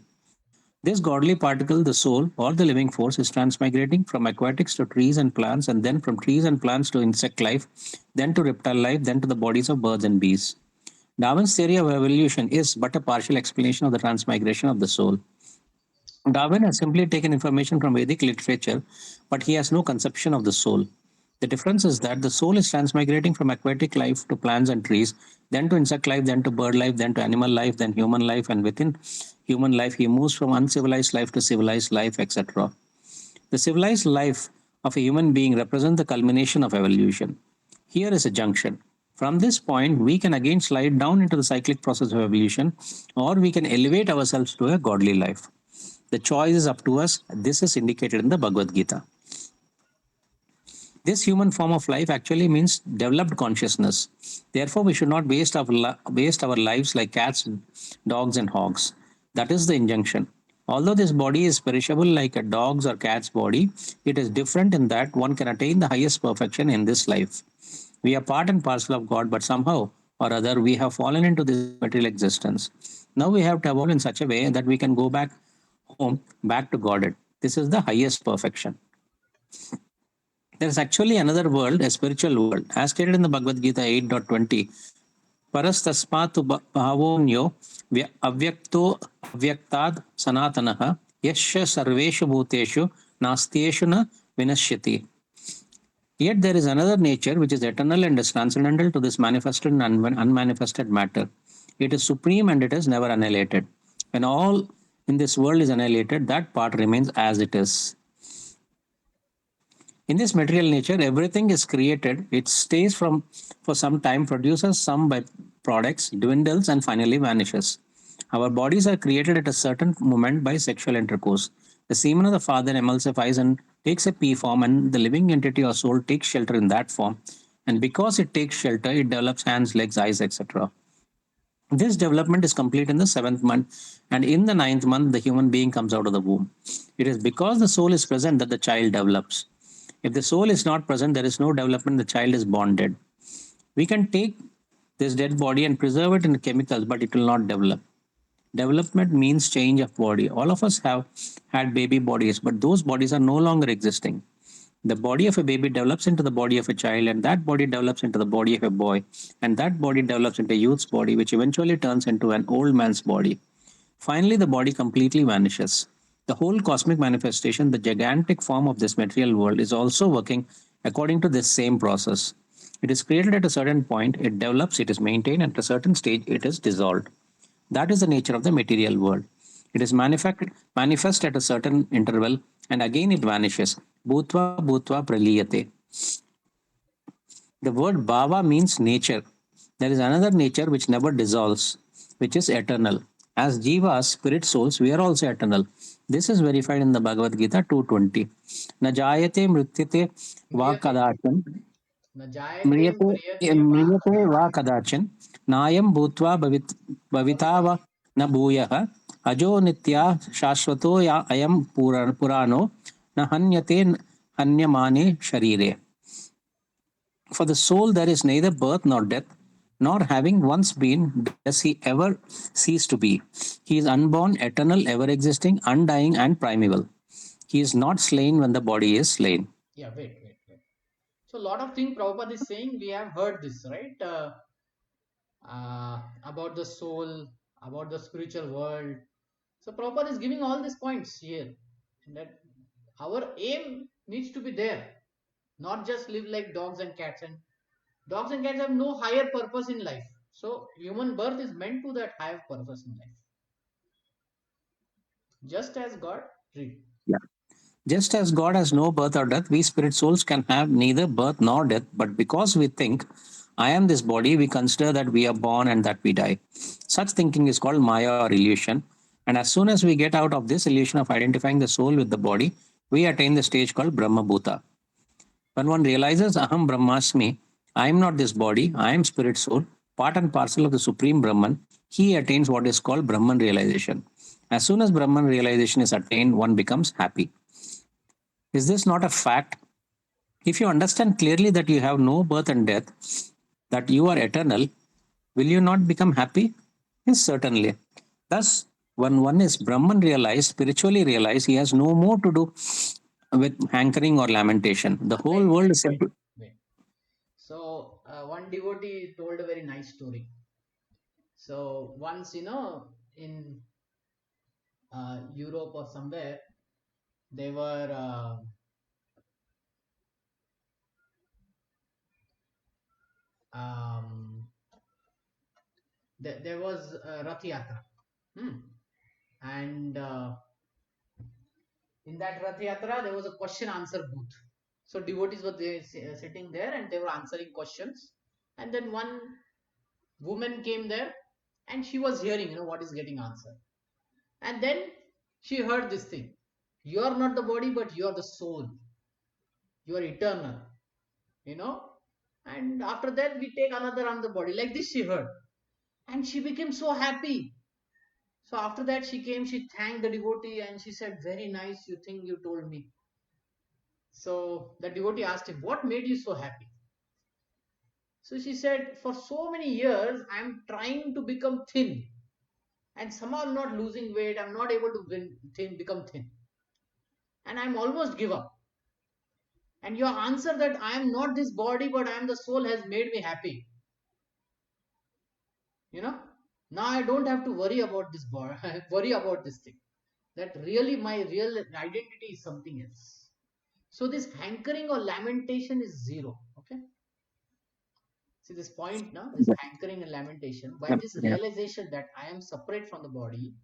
This godly particle, the soul, or the living force, is transmigrating from aquatics to trees and plants, and then from trees and plants to insect life, then to reptile life, then to the bodies of birds and bees. Darwin's theory of evolution is but a partial explanation of the transmigration of the soul. Darwin has simply taken information from Vedic literature, but he has no conception of the soul. The difference is that the soul is transmigrating from aquatic life to plants and trees, then to insect life, then to bird life, then to animal life, then human life, and within human life, he moves from uncivilized life to civilized life, etc. The civilized life of a human being represents the culmination of evolution. Here is a junction. From this point, we can again slide down into the cyclic process of evolution, or we can elevate ourselves to a godly life. The choice is up to us. This is indicated in the Bhagavad Gita. This human form of life actually means developed consciousness. Therefore, we should not waste our lives like cats, dogs, and hogs. That is the injunction. Although this body is perishable like a dog's or cat's body, it is different in that one can attain the highest perfection in this life. We are part and parcel of God, but somehow or other we have fallen into this material existence. Now we have to evolve in such a way that we can go back home, back to Godhead. This is the highest perfection. There is actually another world, a spiritual world. As stated in the Bhagavad Gita 8.20, Parastasmatu bhavonyo avyakto avyaktad sanatanaha yasya sarveshu bhuteshu nastyeshu na vinashyati. Yet there is another nature which is eternal and is transcendental to this manifested and unmanifested matter. It is supreme and it is never annihilated. When all in this world is annihilated, that part remains as it is. In this material nature, everything is created. It stays for some time, produces some byproducts, dwindles, and finally vanishes. Our bodies are created at a certain moment by sexual intercourse. The semen of the father emulsifies and takes a pea form, and the living entity or soul takes shelter in that form. And because it takes shelter, it develops hands, legs, eyes, etc. This development is complete in the 7th month, and in the 9th month, the human being comes out of the womb. It is because the soul is present that the child develops. If the soul is not present, there is no development, the child is born dead. We can take this dead body and preserve it in chemicals, but it will not develop. Development means change of body. All of us have had baby bodies, but those bodies are no longer existing. The body of a baby develops into the body of a child, and that body develops into the body of a boy, and that body develops into a youth's body, which eventually turns into an old man's body. Finally, the body completely vanishes. The whole cosmic manifestation, the gigantic form of this material world, is also working according to this same process. It is created at a certain point, it develops, it is maintained, and at a certain stage, it is dissolved. That is the nature of the material world. It is manifest at a certain interval, and again it vanishes. Bhutva bhutva praliyate. The word bhava means nature. There is another nature which never dissolves, which is eternal. As jivas, spirit souls, we are also eternal. This is verified in the Bhagavad Gita 2.20. Na jayate mrityate va kadachan. Na jayate Mriyate mriyate va va kadachan. Nayam bhutva भविताव न भूयः अजो नित्या शाश्वतो या अयं पुराणो न हन्यते हन्यमाने शरीरे. For the soul there is neither birth nor death, nor having once been does he ever cease to be. He is unborn, eternal, ever existing, undying, and primeval. He is not slain when the body is slain. Yeah, wait. So a lot of things Prabhupada is saying, we have heard this, right? About the soul, about the spiritual world. So Prabhupada is giving all these points here. That our aim needs to be there, not just live like dogs and cats. And dogs and cats have no higher purpose in life. So human birth is meant to that higher purpose in life. Just as God treat. Yeah. Just as God has no birth or death, we spirit souls can have neither birth nor death, but because we think, I am this body, we consider that we are born and that we die. Such thinking is called Maya or illusion. And as soon as we get out of this illusion of identifying the soul with the body, we attain the stage called Brahma Bhuta. When one realizes Aham Brahmasmi, I am not this body, I am spirit soul, part and parcel of the Supreme Brahman, he attains what is called Brahman realization. As soon as Brahman realization is attained, one becomes happy. Is this not a fact? If you understand clearly that you have no birth and death, that you are eternal, will you not become happy? Yes, certainly. Thus, when one is Brahman realized, spiritually realized, he has no more to do with hankering or lamentation. The whole world is simple. Wait. So one devotee told a very nice story. So once, in Europe or somewhere, they were there was Rath Yatra. And in that Rath Yatra, there was a question answer booth. So devotees were there, sitting there, and they were answering questions. And then one woman came there, and she was hearing, what is getting answered. And then she heard this thing: you are not the body, but you are the soul. You are eternal. And after that, we take another body. Like this, she heard, and she became so happy. So after that, she thanked the devotee, and she said, very nice, you think you told me. So the devotee asked him, what made you so happy? So she said, for so many years, I'm trying to become thin. And somehow I'm not losing weight. I'm not able to become thin. And I'm almost give up. And your answer that I am not this body, but I am the soul has made me happy. Now I don't have to worry about this body, worry about this thing. That really my real identity is something else. So this hankering or lamentation is zero. Okay. See this point now, this hankering and lamentation, by this Yeah. realization that I am separate from the body,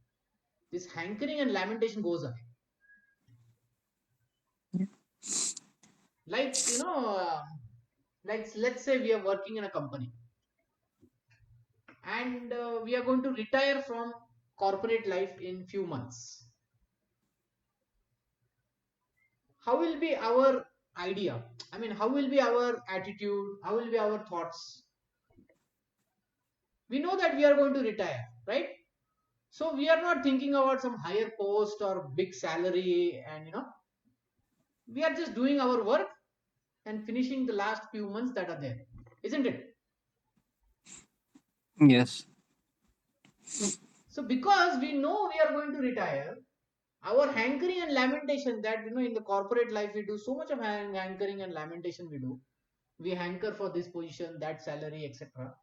this hankering and lamentation goes away. Like, like let's say we are working in a company, and we are going to retire from corporate life in few months. How will be our idea? I mean, how will be our attitude? How will be our thoughts? We know that we are going to retire, right? So we are not thinking about some higher post or big salary, and we are just doing our work and finishing the last few months that are there, isn't it? Yes. So because we know we are going to retire, our hankering and lamentation, that in the corporate life we do so much of hankering and lamentation, we hanker for this position, that salary, etc.,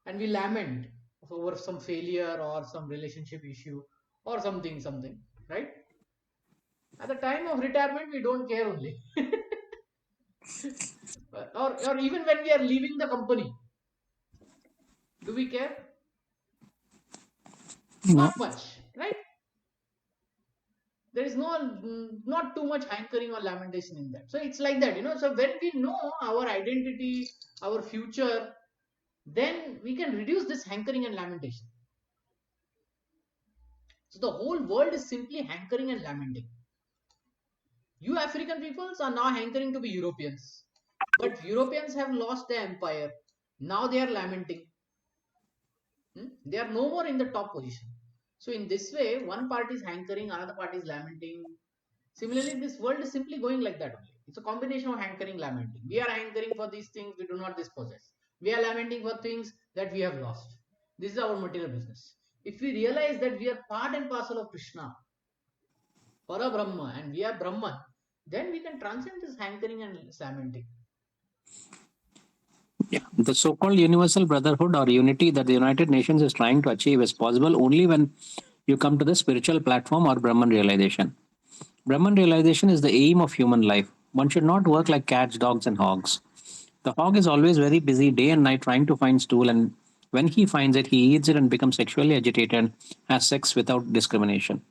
and we lament over some failure or some relationship issue or something, right? At the time of retirement, we don't care only. or even when we are leaving the company, do we care? No. Not much, right? There is not too much hankering or lamentation in that. So it's like that. So when we know our identity, our future, then we can reduce this hankering and lamentation. So the whole world is simply hankering and lamenting. You African peoples are now hankering to be Europeans, but Europeans have lost their empire. Now they are lamenting. They are no more in the top position. So in this way, one party is hankering, another party is lamenting. Similarly, this world is simply going like that only. It's a combination of hankering, lamenting. We are hankering for these things we do not possess. We are lamenting for things that we have lost. This is our material business. If we realize that we are part and parcel of Krishna, Para Brahma, and we are Brahman, then we can transcend this hankering and lamenting. Yeah. The so called universal brotherhood or unity that the United Nations is trying to achieve is possible only when you come to the spiritual platform or Brahman realization. Brahman realization is the aim of human life. One should not work like cats, dogs, and hogs. The hog is always very busy day and night trying to find stool, and when he finds it, he eats it and becomes sexually agitated and has sex without discrimination.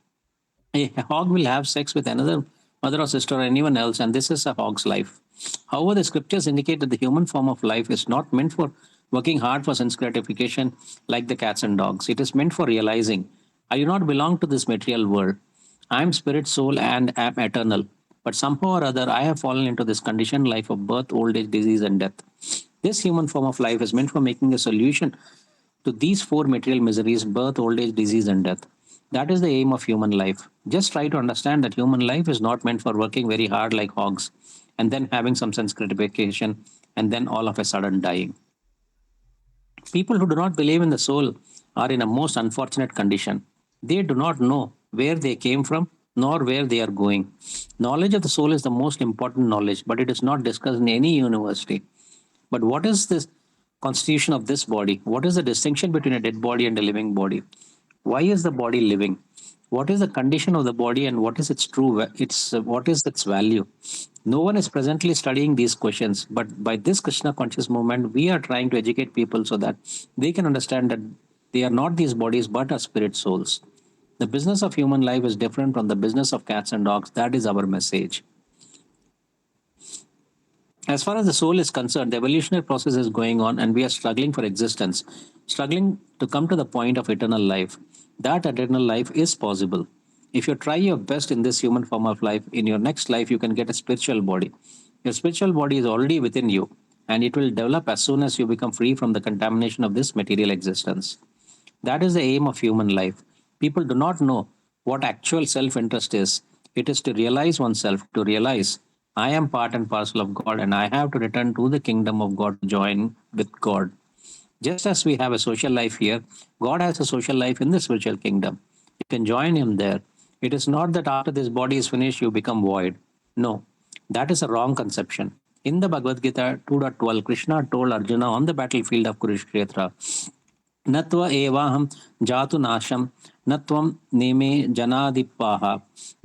A hog will have sex with another mother or sister or anyone else, and this is a hog's life. However, the scriptures indicate that the human form of life is not meant for working hard for sense gratification like the cats and dogs. It is meant for realizing I do not belong to this material world. I am spirit, soul, and am eternal. But somehow or other, I have fallen into this conditioned life of birth, old age, disease, and death. This human form of life is meant for making a solution to these four material miseries: birth, old age, disease, and death. That is the aim of human life. Just try to understand that human life is not meant for working very hard like hogs and then having some sense gratification and then all of a sudden dying. People who do not believe in the soul are in a most unfortunate condition. They do not know where they came from nor where they are going. Knowledge of the soul is the most important knowledge, but it is not discussed in any university. But what is this constitution of this body? What is the distinction between a dead body and a living body? Why is the body living? What is the condition of the body and what is its what is its value? No one is presently studying these questions, but by this Krishna conscious movement, we are trying to educate people so that they can understand that they are not these bodies but are spirit souls. The business of human life is different from the business of cats and dogs. That is our message. As far as the soul is concerned, the evolutionary process is going on and we are struggling for existence, struggling to come to the point of eternal life. That eternal life is possible. If you try your best in this human form of life, in your next life, you can get a spiritual body. Your spiritual body is already within you and it will develop as soon as you become free from the contamination of this material existence. That is the aim of human life. People do not know what actual self interest is. It is to realize oneself, to realize I am part and parcel of God and I have to return to the kingdom of God to join with God. Just as we have a social life here, God has a social life in the spiritual kingdom. You can join Him there. It is not that after this body is finished, you become void. No, that is a wrong conception. In the Bhagavad Gita 2.12, Krishna told Arjuna on the battlefield of Kurukshetra, न त्व एवाहं जातु नाशं न त्वं नेमे जनाधिपाः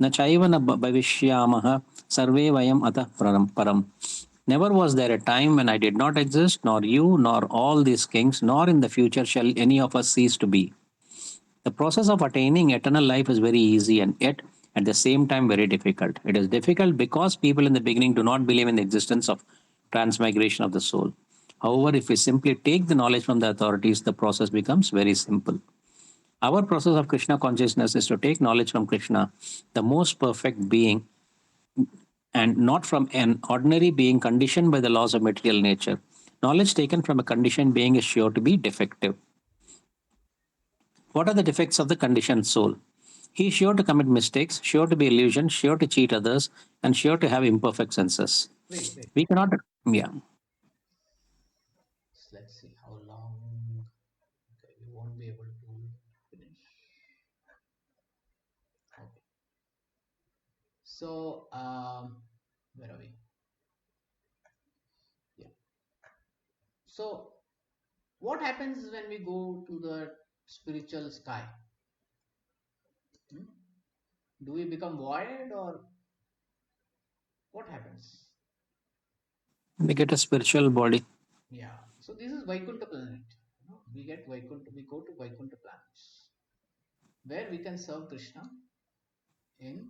न चैव न भविष्यामः सर्वे वयम् अतः परम्. Never was there a time when I did not exist, nor you, nor all these kings, nor in the future shall any of us cease to be. The process of attaining eternal life is very easy and yet at the same time very difficult. It is difficult because people in the beginning do not believe in the existence of transmigration of the soul. However, if we simply take the knowledge from the authorities, the process becomes very simple. Our process of Krishna consciousness is to take knowledge from Krishna, the most perfect being, and not from an ordinary being conditioned by the laws of material nature. Knowledge taken from a conditioned being is sure to be defective. What are the defects of the conditioned soul? He is sure to commit mistakes, sure to be illusioned, sure to cheat others, and sure to have imperfect senses. Wait. We cannot, yeah. Let's see how long. Okay, we won't be able to finish. Okay. So, where are we? Yeah. So, what happens when we go to the spiritual sky? Hmm? Do we become void or what happens? We get a spiritual body. Yeah. So this is Vaikuntha planet. We get Vaikuntha. We go to Vaikuntha planets where we can serve Krishna in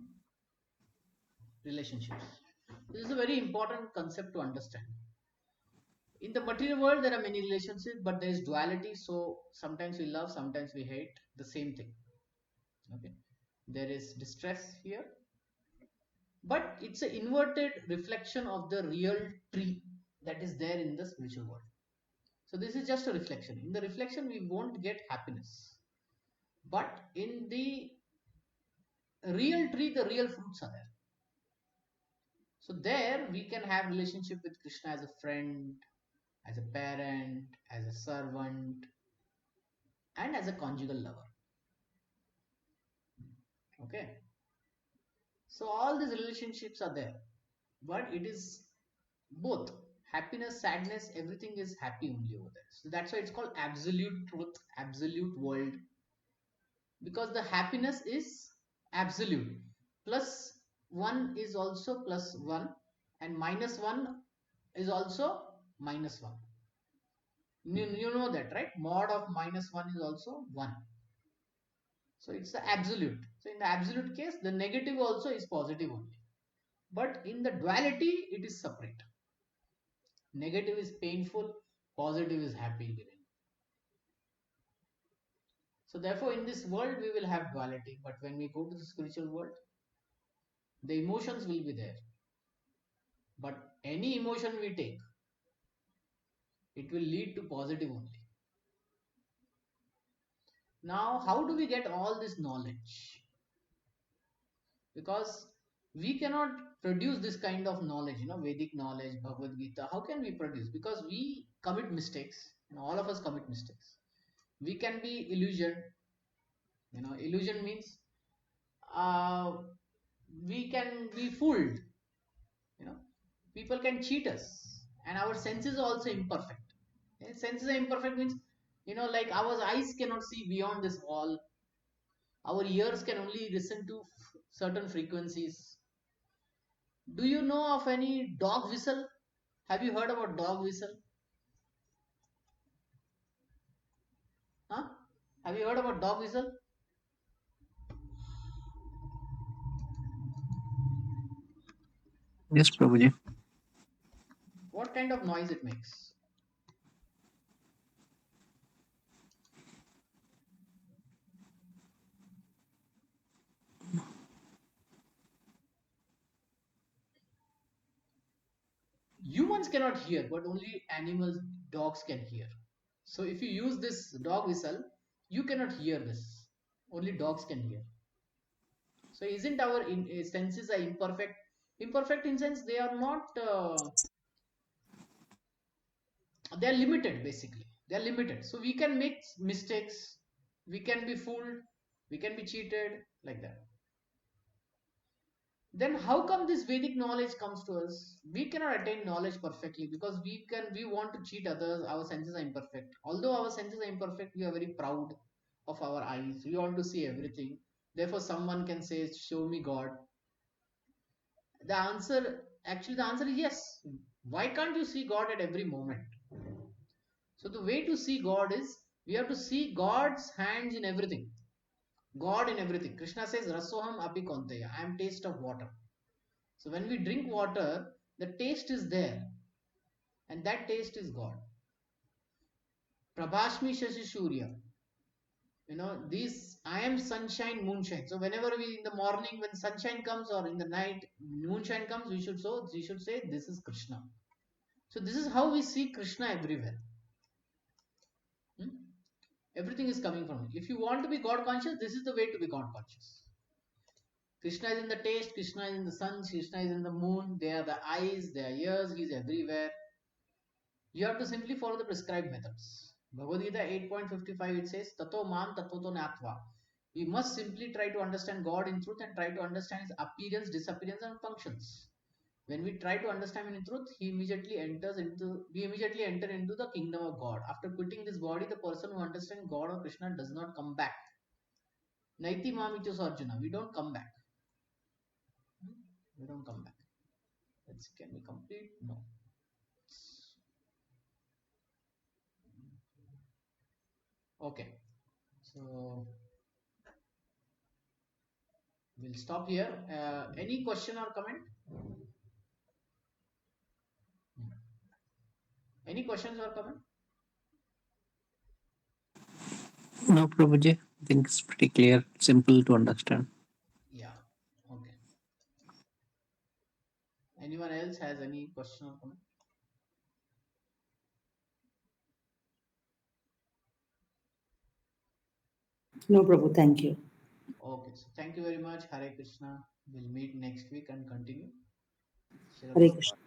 relationships. This is a very important concept to understand. In the material world, there are many relationships, but there is duality. So sometimes we love, sometimes we hate the same thing. Okay. There is distress here, but it's an inverted reflection of the real tree that is there in the spiritual world. So this is just a reflection. In the reflection, we won't get happiness. But in the real tree, the real fruits are there. So there we can have relationship with Krishna as a friend, as a parent, as a servant, and as a conjugal lover. Okay. So all these relationships are there, but it is both happiness, sadness, everything is happy only over there. So that's why it's called absolute truth, absolute world, because the happiness is absolute. Plus 1 is also plus 1, and minus 1 is also minus 1. You know that, right? Mod of minus 1 is also 1. So it's the absolute. So in the absolute case, the negative also is positive only. But in the duality, it is separate. Negative is painful, positive is happy living. So therefore, in this world, we will have duality. But when we go to the spiritual world, the emotions will be there. But any emotion we take, it will lead to positive only. Now, how do we get all this knowledge? Because we cannot produce this kind of knowledge, Vedic knowledge, Bhagavad Gita. How can we produce? Because we commit mistakes. All of us commit mistakes. We can be illusioned. Illusion means uh, we can be fooled. People can cheat us, and our senses are also imperfect. Senses are imperfect means, like our eyes cannot see beyond this wall. Our ears can only listen to certain frequencies. Do you know of any dog whistle? Have you heard about dog whistle? Huh? Have you heard about dog whistle? Yes, Prabhuji. What kind of noise it makes? Humans cannot hear, but only animals, dogs can hear. So if you use this dog whistle, you cannot hear this. Only dogs can hear. So isn't our senses are imperfect? Imperfect in sense they are not. They are limited basically. They are limited. So we can make mistakes. We can be fooled. We can be cheated like that. Then how come this Vedic knowledge comes to us? We cannot attain knowledge perfectly because we want to cheat others. Our senses are imperfect. Although our senses are imperfect, we are very proud of our eyes. We want to see everything. Therefore, someone can say, "Show me God." The answer is yes. Why can't you see God at every moment? So the way to see God is we have to see God's hands in everything. God in everything. Krishna says, Rasoham api konteya. I am taste of water. So when we drink water, the taste is there, and that taste is God. Prabhashmi Shashi Surya. These I am sunshine, moonshine. So whenever we in the morning when sunshine comes or in the night moonshine comes, we should say this is Krishna. So this is how we see Krishna everywhere. Hmm? Everything is coming from him. If you want to be God conscious, this is the way to be God conscious. Krishna is in the taste, Krishna is in the sun, Krishna is in the moon, they are the eyes, they are ears, he is everywhere. You have to simply follow the prescribed methods. Bhagavad Gita 8.55 it says, Tato mam tatoto natva. We must simply try to understand God in truth and try to understand his appearance, disappearance, and functions. When we try to understand him in truth, we immediately enter into the kingdom of God. After quitting this body, the person who understands God or Krishna does not come back. Naiti mamitus Arjuna. We don't come back. We don't come back. Can we complete? No. Okay. So we'll stop here. Any question or comment? Any questions or comment? No, Prabhuji. I think it's pretty clear, simple to understand. Yeah. Okay. Anyone else has any question or comment? No, Prabhu, thank you. Okay, so thank you very much. Hare Krishna. We'll meet next week and continue. Srila Hare Prabhupada. Krishna.